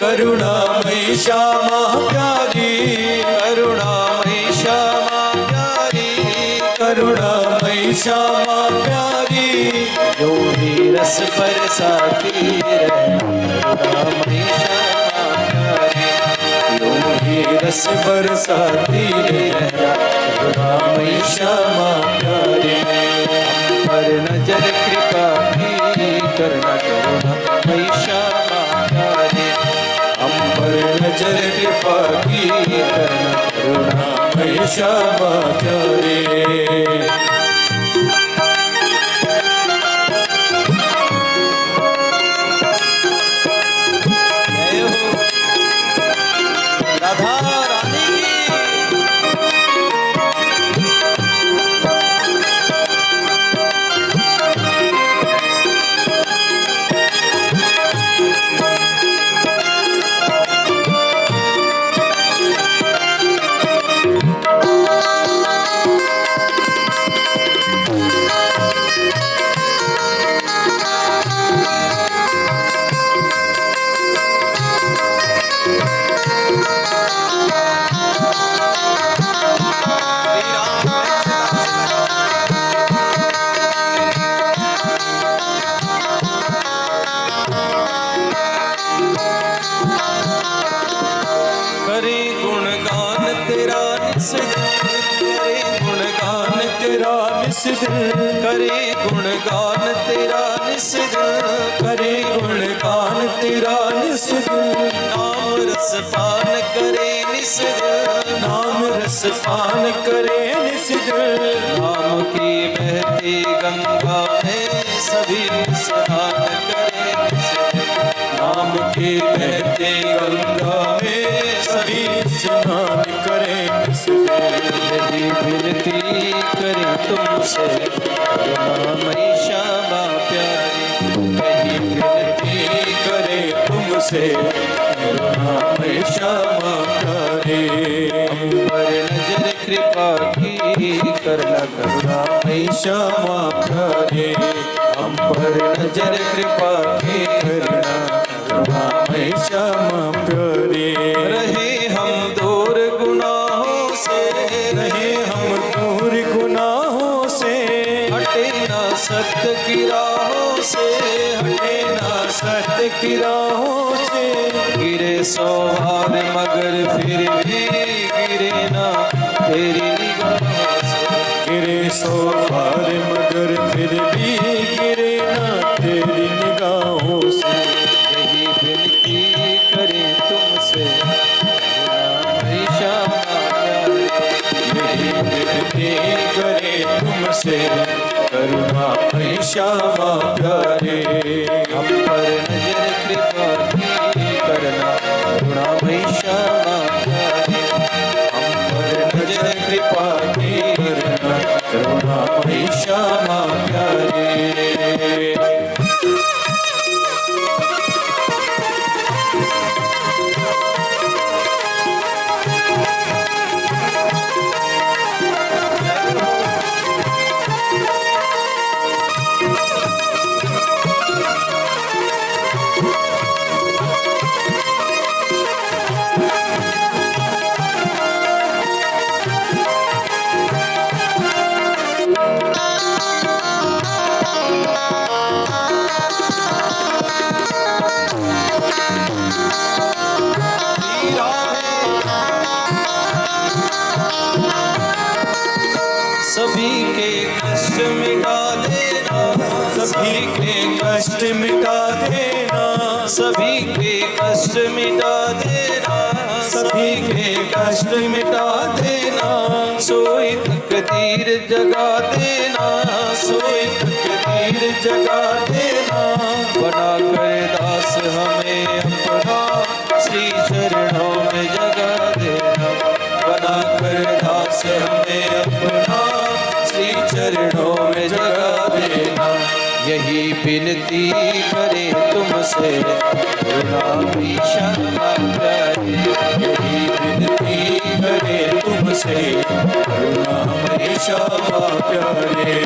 करुणामयी श्यामा प्यारी, करुणामयी श्यामा प्यारी, करुणामयी श्यामा प्यारी, जो भी रस बरसाती रहना करुणामयी श्यामा प्यारी, जो ही रस बरसाती रहना करुणामयी श्यामा प्यारी। पर नजर कृपा की करना करुणामयी श्यामा प्यारी, हम पर नजर कृपा की करना करुणामयी श्यामा प्यारी। जय हो राधा रानी की। करे गुणगान तेरा निस करे गुणगान तेरा निस दिन, करे गुणगान तेरा निस करे गुणगान तेरा निस दिन, नाम रस पान करे निस नाम रस पान करे निस दिन, नाम की बहती गंगा में सभी स्नान करे निस नाम की बहती गंगा में सभी स्नान करें निस दिन। यही विनती करे तुमसे करुणामयी श्यामा प्यारी, यही विनती करे तुमसे करुणामयी श्यामा प्यारी। पर नजर कृपा की करना करुणामयी श्यामा प्यारी, हम पर नजर कृपा की करना करुणामयी श्यामा प्यारी। रहे हम दूर गुनाहों से, रहे हम दूर गुनाहों से, हटे ना सत्य की राहों से, हटे ना सत्य की राहों से, गिरे सौहार मगर फिर भी गिरे ना तेरी निगाहों से, गिरे सो पार मगर फिर भी गिरे ना तेरी निगाहों से। यही विनती करे तुमसे करुणामयी श्यामा प्यारी, यही विनती करे तुमसे करुणामयी श्यामा प्यारे। हम पर नजर कृपा की करना करुणामयी श्यामा प्यारी, हम पर नजर कृपा की करना करुणामयी श्यामा प्यारे। सभी के कष्ट मिटा देना, सभी के कष्ट मिटा देना, सभी के कष्ट मिटा देना, सभी के कष्ट मिटा देना, सोई तकदीर जगा देना, सोई तकदीर जगा देना, बना कर दास हमें अपना श्री चरणों में जगा देना, बना कर दास हमें अपना श्री चरणों में जगा देना। यही विनती करे तुमसे करुणामयी श्यामा प्यारी, यही विनती करे तुमसे करुणामयी श्यामा प्यारे।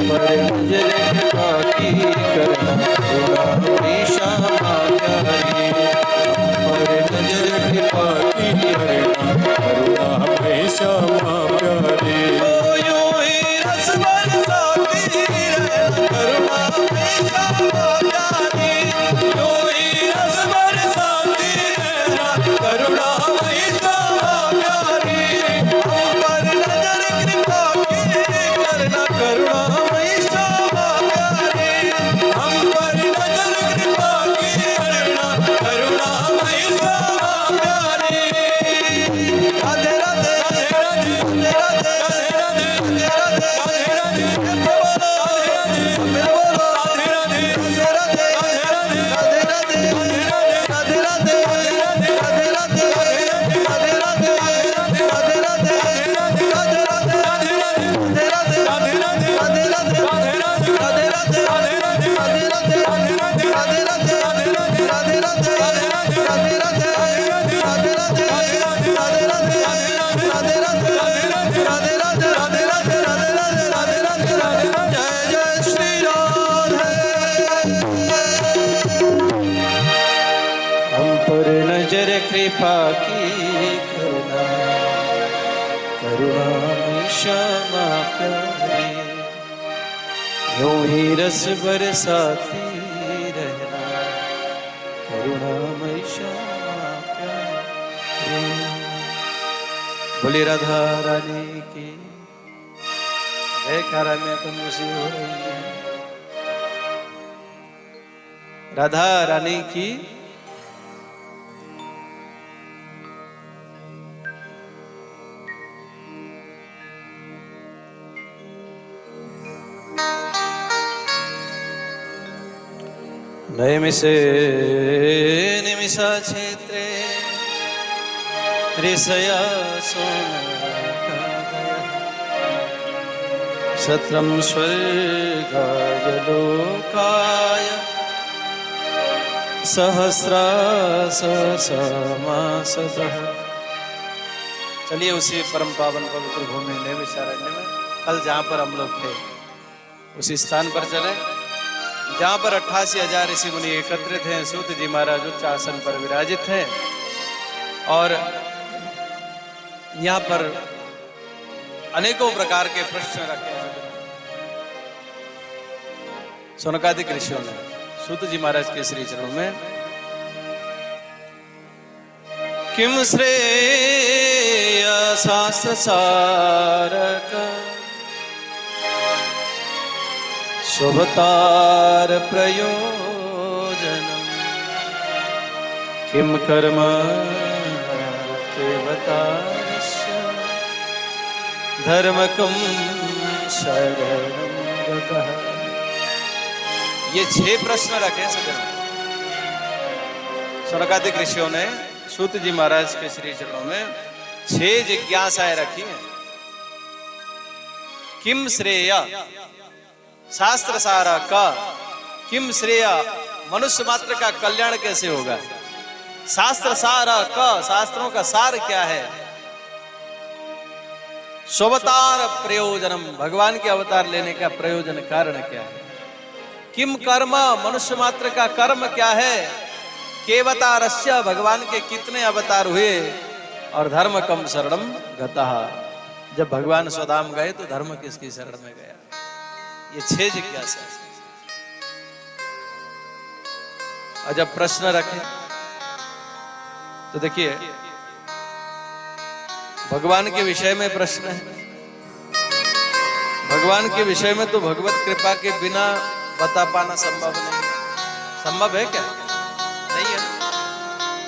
पर नजर कृपा की करना करुणामयी श्यामा प्यारी, पर नजर कृपा की करना, करुणामय क्षमा प्यारे, यूं ही रस बरसाती रहना, करुणामय क्षमा प्यारे। बोली राधा रानी की जयकारा में खुशी हो रही है। राधा रानी की नयमिषे निमिषा क्षेत्रे ऋषया सत्रम स्वर्गाय लोकाय सहस्रास समासतः। चलिए उसी परम पावन पवित्र भूमि नैमिषारण्य में कल जहाँ पर हम लोग थे उसी स्थान पर चले जहाँ पर 88,000 ऋषि मुनि एकत्रित हैं। सूत जी महाराज उच्च आसन पर विराजित हैं और यहाँ पर अनेकों प्रकार के प्रश्न रखे हैं। शौनकादिक ऋषियों ने सूत जी महाराज के श्री चरणों में किम श्रेय शास्त्र सारक शुभतार प्रयोजनम किम कर्म केवतारस्य धर्मकम शरणं गतः। ये 6 प्रश्न रखे सदन में शौनकादिक ऋषियों ने सूत जी महाराज के श्री चरणों में 6 जिज्ञासाएं रखी हैं। किम श्रेय शास्त्र सारा का, किम श्रेय मनुष्य मात्र का कल्याण कैसे होगा, शास्त्र सारा का शास्त्रों का सार क्या है, स्ववतार प्रयोजनम भगवान के अवतार लेने का प्रयोजन कारण क्या है, किम कर्म मनुष्य मात्र का कर्म क्या है, केवतारस्य भगवान के कितने अवतार हुए और धर्म कम शरणम गतः जब भगवान स्वधाम गए तो धर्म किसकी शरण में गया। ये 6 जिज्ञासा। और जब प्रश्न रखे तो देखिए भगवान के विषय में प्रश्न है। भगवान के विषय में तो भगवत कृपा के बिना बता पाना संभव नहीं। संभव है क्या? नहीं है।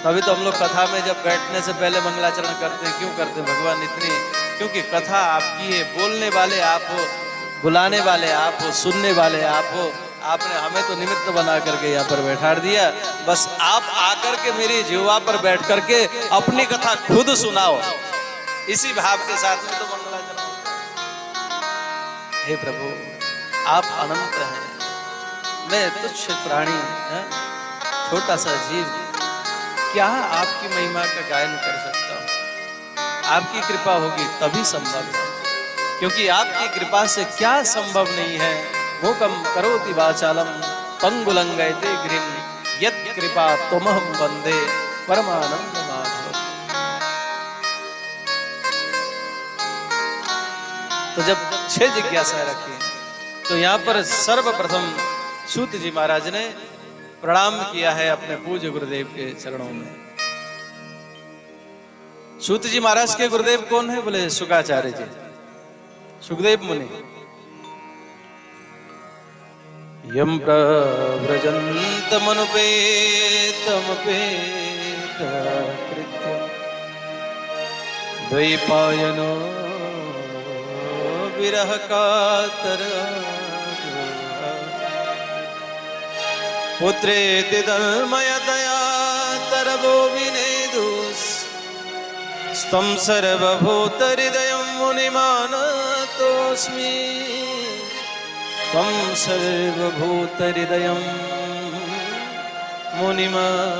तभी तो हम लोग कथा में जब बैठने से पहले मंगलाचरण करते हैं। क्यों करते हैं? भगवान इतनी, क्योंकि कथा आपकी है, बोलने वाले आप हो, बुलाने वाले आप हो, सुनने वाले आप हो। आपने हमें तो निमित्त बना करके यहाँ पर बैठा दिया, बस आप आकर के मेरी जीवा पर बैठ करके अपनी कथा खुद सुनाओ। इसी भाव के साथ में तो मंगलाचरण। हे प्रभु आप अनंत हैं, मैं तुच्छ प्राणी, छोटा सा जीव, क्या आपकी महिमा का गायन कर सकता हूँ? आपकी कृपा होगी तभी संभव है, क्योंकि आपकी कृपा से क्या संभव नहीं है। मूकं करोति वाचालम पंगुलंघयते गिरिं यत् कृपा त्वमहं वंदे परमानंद माधव। तो जब 6 जिज्ञासाएं रखी तो यहाँ पर सर्वप्रथम सूत जी महाराज ने प्रणाम किया है अपने पूज्य गुरुदेव के चरणों में। सूत जी महाराज के गुरुदेव कौन है? बोले शुकाचार्य जी, सुखदेव मुनि। यम प्रव्रजन्तमनुपेतमपेतकृत्य द्वैपायनो विरह कातर पुत्रेति तन्मयतया तरवो विनेदुस् तं सर्वभूतहृदयं मुनिमानतोऽस्मि तं सर्वभूतहृदयं मुनिमानतोऽस्मि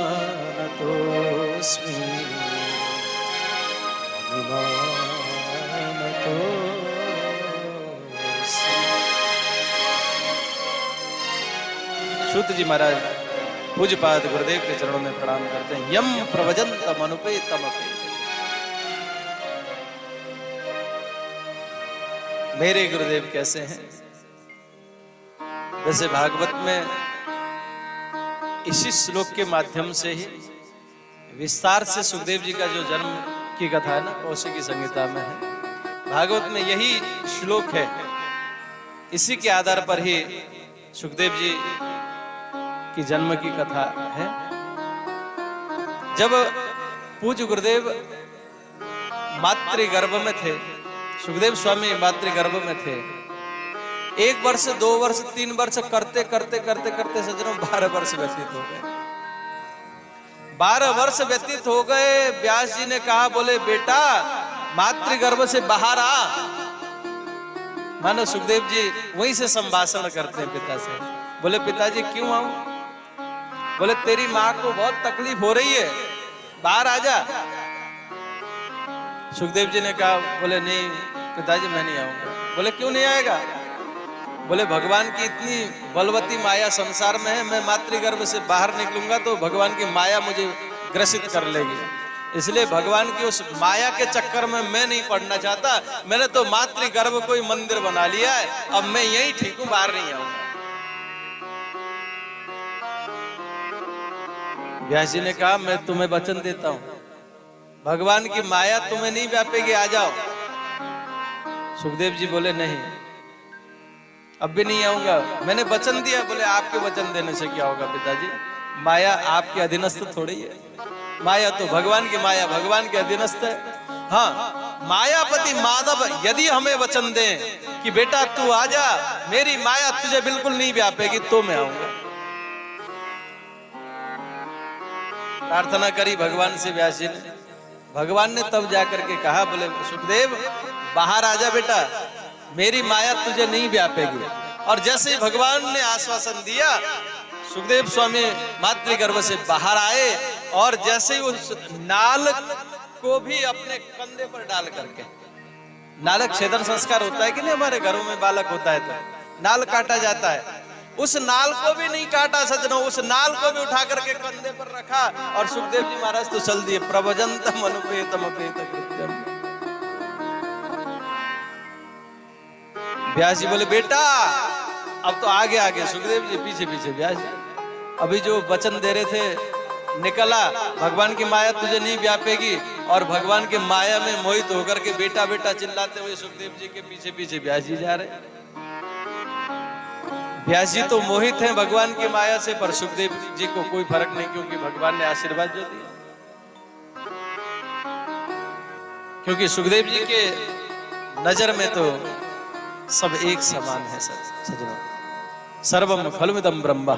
सूत जी महाराज पूज्यपाद गुरुदेव के चरणों में प्रणाम करते हैं। यम प्रवजंतम अनुपेतम अपेत। मेरे गुरुदेव कैसे हैं? वैसे भागवत में इसी श्लोक के माध्यम से ही विस्तार से सुखदेव जी का जो जन्म की कथा है ना, कौशिकी संहिता में है। भागवत में यही श्लोक है, इसी के आधार पर ही सुखदेव जी की जन्म की कथा है। जब पूज्य गुरुदेव मातृगर्भ में थे, सुखदेव स्वामी मातृगर्भ में थे, 1 वर्ष 2 वर्ष 3 वर्ष करते करते करते करते सज्जनों 12 वर्ष व्यतीत हो गए। 12 वर्ष व्यतीत हो गए। व्यास जी ने कहा, बोले बेटा मातृगर्भ से बाहर आ। मानो सुखदेव जी वहीं से संभाषण करते हैं पिता से। बोले पिताजी क्यों आऊं? बोले तेरी माँ को बहुत तकलीफ हो रही है, बाहर आ जा। सुखदेव जी ने कहा, बोले नहीं पिताजी मैं नहीं आऊंगा। बोले क्यों नहीं आएगा? बोले भगवान की इतनी बलवती माया संसार में है, मैं मातृगर्भ से बाहर निकलूंगा तो भगवान की माया मुझे ग्रसित कर लेगी, इसलिए भगवान की उस माया के चक्कर में मैं नहीं पड़ना चाहता। मैंने तो मातृगर्भ को ही मंदिर बना लिया है, अब मैं यही ठीक हूं, बाहर नहीं आऊंगा। व्यास जी ने कहा, मैं तुम्हें वचन देता हूं, भगवान की माया तुम्हें नहीं व्यापेगी, आ जाओ। सुखदेव जी बोले नहीं, अब भी नहीं आऊंगा, मैंने वचन दिया। बोले आपके वचन देने से क्या होगा पिताजी, माया आपके अधीनस्थ थोड़ी है, माया तो भगवान की माया भगवान के अधीनस्थ है। हाँ, मायापति माधव यदि हमें वचन दें कि बेटा तू आ जा, मेरी माया तुझे बिल्कुल नहीं व्यापेगी, तो मैं आऊंगा। प्रार्थना करी भगवान से व्यास जी ने। भगवान ने तब जाकर के कहा, बोले सुखदेव बाहर आ जा बेटा, मेरी माया तुझे नहीं व्यापेगी। और जैसे ही भगवान ने आश्वासन दिया, सुखदेव स्वामी मातृगर्भ से बाहर आए और जैसे ही उस नाल को भी अपने कंधे पर डाल करके, नालक छेदन संस्कार होता है कि नहीं, हमारे घरों में बालक होता है तो नाल काटा जाता है, उस नाल को भी नहीं काटा सज्जनों, उस नाल को भी उठा करके कंधे पर रखा और सुखदेव जी महाराज तो चल दिए। प्रभजंतम अनुपेतम अपेत कृत्यम। व्यास जी बोले बेटा अब तो आगे आगे, सुखदेव जी पीछे पीछे। व्यास जी अभी जो वचन दे रहे थे निकला, भगवान की माया तुझे नहीं व्यापेगी, और भगवान के माया में मोहित होकर के बेटा बेटा चिल्लाते हुए सुखदेव जी के पीछे पीछे व्यास जी जा रहे। व्यास जी तो मोहित हैं भगवान की माया से, पर सुखदेव जी को कोई फर्क नहीं, क्योंकि भगवान ने आशीर्वाद जो दिया। क्योंकि सुखदेव जी के नजर में तो सब एक समान है सज्जनों। सर्वम खलुमिदं ब्रह्म,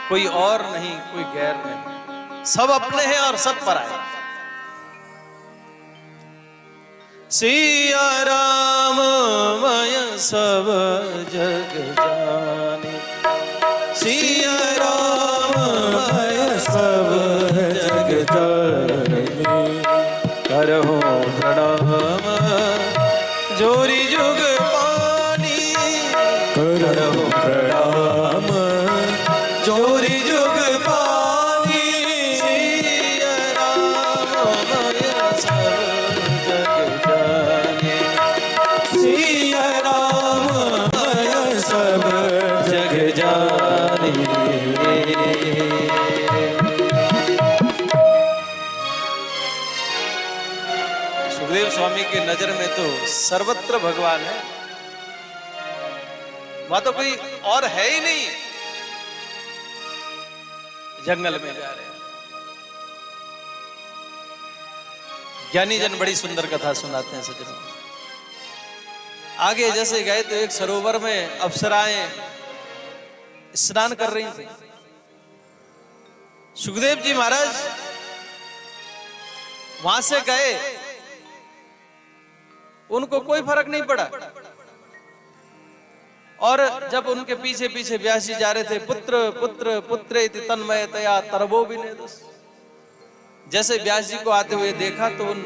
कोई और नहीं, कोई गैर नहीं, सब अपने हैं और सब पराए। सिया राम मय सब जग जाने, सिया राम मय सब जग जाने, करहु प्रणाम जोरी जुग पानी, करहु प्रणाम जोरी जुग पानी। सिया राम मय सब जग जाने, सिया राम मय सब जग जाने। सुखदेव स्वामी की नजर में तो सर्वत्र भगवान है, वहां तो कोई और है ही नहीं। जंगल में जा रहे हैं, ज्ञानी जन बड़ी सुंदर कथा सुनाते हैं सज्जनों। आगे जैसे गए तो एक सरोवर में अप्सराएं स्नान कर रही थी। सुखदेव जी महाराज वहां से गए, उनको कोई फर्क नहीं पड़ा, और जब उनके पीछे पीछे व्यास जी जा रहे थे, पुत्र पुत्र पुत्र तन्मयतया तरबो विनेदस। जैसे व्यास जी को आते हुए देखा तो उन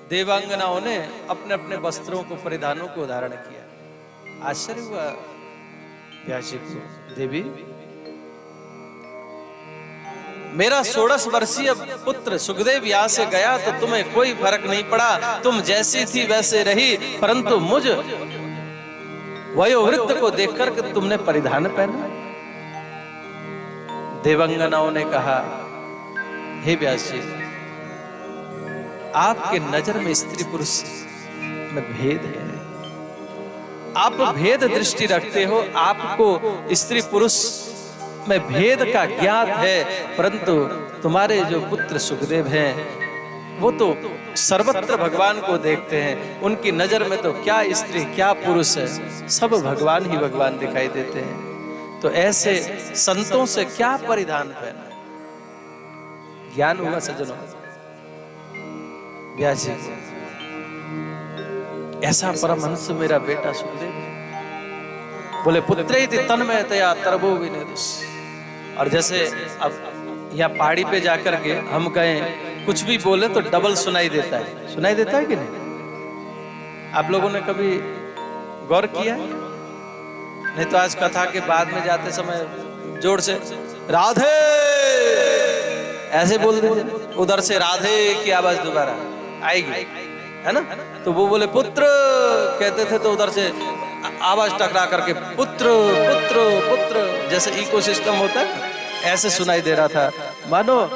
देवांगनाओं ने अपने अपने वस्त्रों को, परिधानों को धारण किया। आश्चर्य हुआ व्यास जी को, देवी मेरा 16 वर्षीय पुत्र सुखदेव यहाँ से गया तो तुम्हें कोई फर्क नहीं पड़ा, तुम जैसी थी वैसे रही, परंतु मुझ वयोवृद्ध को देखकर के तुमने परिधान पहना। देवंगनाओं ने कहा, हे व्यास जी, आपके नजर में स्त्री पुरुष में भेद है, आप भेद दृष्टि रखते हो, आपको स्त्री पुरुष में भेद का ज्ञात है, परंतु तुम्हारे जो पुत्र सुखदेव हैं वो तो सर्वत्र भगवान को देखते हैं, उनकी नजर में तो क्या स्त्री क्या पुरुष है, सब भगवान ही भगवान दिखाई देते हैं। तो ऐसे संतों से क्या परिधान पहना। ज्ञान हुआ सज्जनों व्यास जी, ऐसा परमहंस मेरा बेटा सुखदेव बोले, पुत्रेति तन्मयतया तरबो विनेदुस। और जैसे अब यहाँ पहाड़ी पे जाकर के हम कहें कुछ भी बोले तो डबल सुनाई देता है, सुनाई देता है कि नहीं? आप लोगों ने कभी गौर किया? नहीं तो आज कथा के बाद में जाते समय जोर से राधे ऐसे बोल दीजिए, उधर से राधे की आवाज दोबारा आएगी, है ना? तो वो बोले पुत्र कहते थे तो उधर से आवाज टकरा करके पुत्र पुत्र पुत्र, जैसे इकोसिस्टम होता है ऐसे सुनाई दे रहा था। मानो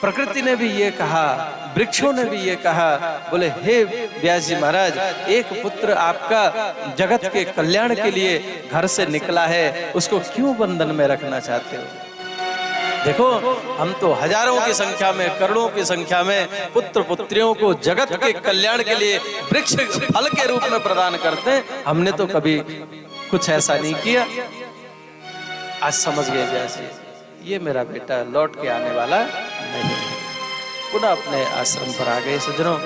प्रकृति ने भी ये कहा, वृक्षों ने भी ये कहा, बोले हे व्यास जी महाराज, एक पुत्र आपका जगत के कल्याण के लिए घर से निकला है, उसको क्यों बंधन में रखना चाहते हो? देखो, हम तो हजारों की संख्या में, करोड़ों की संख्या में पुत्र पुत्रियों को जगत के कल्याण के लिए वृक्ष फल के रूप में प्रदान करते हैं, हमने तो कभी कुछ ऐसा नहीं किया। आज समझ गए जैसे ये मेरा बेटा लौट के आने वाला नहीं, पुनः अपने आश्रम पर आ गए। सज्जनों,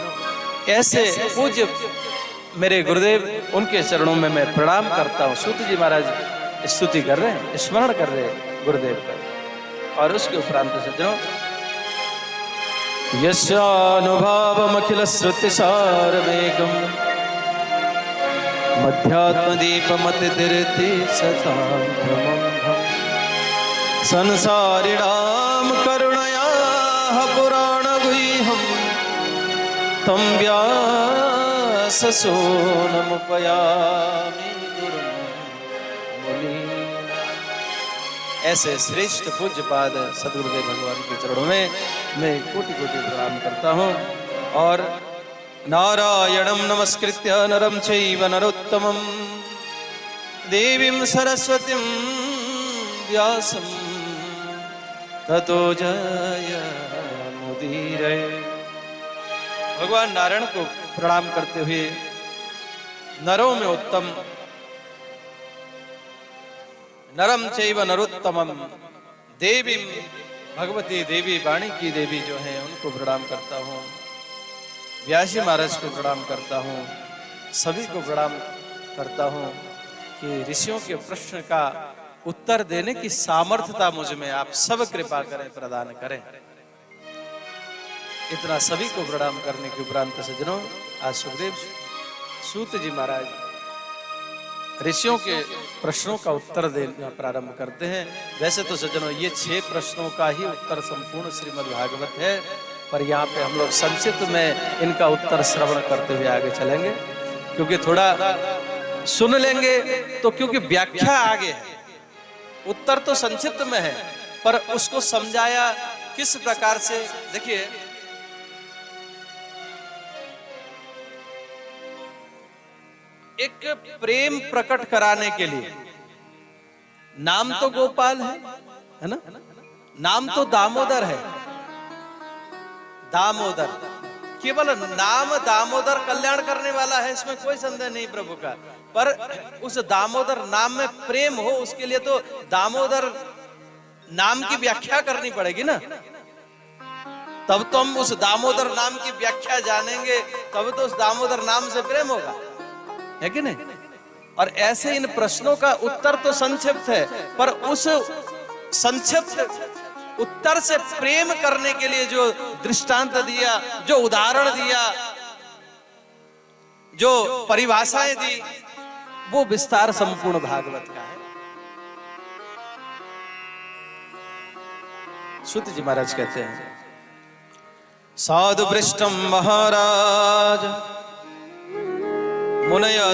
ऐसे पूज्य मेरे गुरुदेव, उनके चरणों में मैं प्रणाम करता हूँ। सूत जी महाराज स्तुति कर रहे हैं, स्मरण कर रहे हैं गुरुदेव का। और उसके उपरांत सज्जनों, यस्यानुभावमखिल श्रुतिसार वेगम मध्यात्मदीपमतिदिरति सतां संसारिणां करुणयाः पुराणगुह्यं तं व्याससूनमुपयामि गुरुं मुनीन्। ऐसे श्रेष्ठ पूज्य पाद सद्गुरुदेव भगवान के चरणों में मैं कोटि कोटि प्रणाम करता हूँ। और नारायणं नमस्कृत्य नरं चैव नरोत्तमं देवीं सरस्वतीं व्यासं ततो जयमुदीरये। भगवान नारायण को प्रणाम करते हुए नरों में उत्तम, नरम चैव नरोत्तमम, देवी भगवती देवी वाणी की देवी जो है उनको प्रणाम करता हूँ। व्यासी महाराज को प्रणाम करता हूँ, सभी को प्रणाम करता हूँ कि ऋषियों के प्रश्न का उत्तर देने की सामर्थ्यता मुझ में आप सब कृपा करें, प्रदान करें। इतना सभी को प्रणाम करने के उपरांत सज्जनों, आज सुखदेव सूत जी महाराज ऋषियों के प्रश्नों का उत्तर देना प्रारंभ करते हैं। वैसे तो सज्जनों ये 6 प्रश्नों का ही उत्तर संपूर्ण श्रीमद् भागवत है, पर यहाँ पे हम लोग संक्षिप्त में इनका उत्तर श्रवण करते हुए आगे चलेंगे, क्योंकि थोड़ा सुन लेंगे तो, क्योंकि व्याख्या आगे है, उत्तर तो संक्षिप्त में है पर उसको समझाया किस प्रकार से। देखिए, एक प्रेम प्रकट कराने के लिए नाम तो गोपाल है ना, नाम तो दामोदर है, दामोदर, केवल नाम दामोदर कल्याण करने वाला है, इसमें कोई संदेह नहीं प्रभु का। पर उस दामोदर नाम में प्रेम हो, उसके लिए तो दामोदर नाम की व्याख्या करनी पड़ेगी ना, तब तो हम उस दामोदर नाम की व्याख्या जानेंगे, तब तो उस दामोदर नाम से प्रेम होगा, है कि नहीं? और ऐसे इन प्रश्नों का उत्तर तो संक्षिप्त है, पर उस संक्षिप्त उत्तर से प्रेम करने के लिए जो दृष्टांत दिया, जो उदाहरण दिया, जो परिभाषाएं दी, वो विस्तार संपूर्ण भागवत का है। सूत जी महाराज कहते हैं, साधु पृष्ठम महाराज मुनय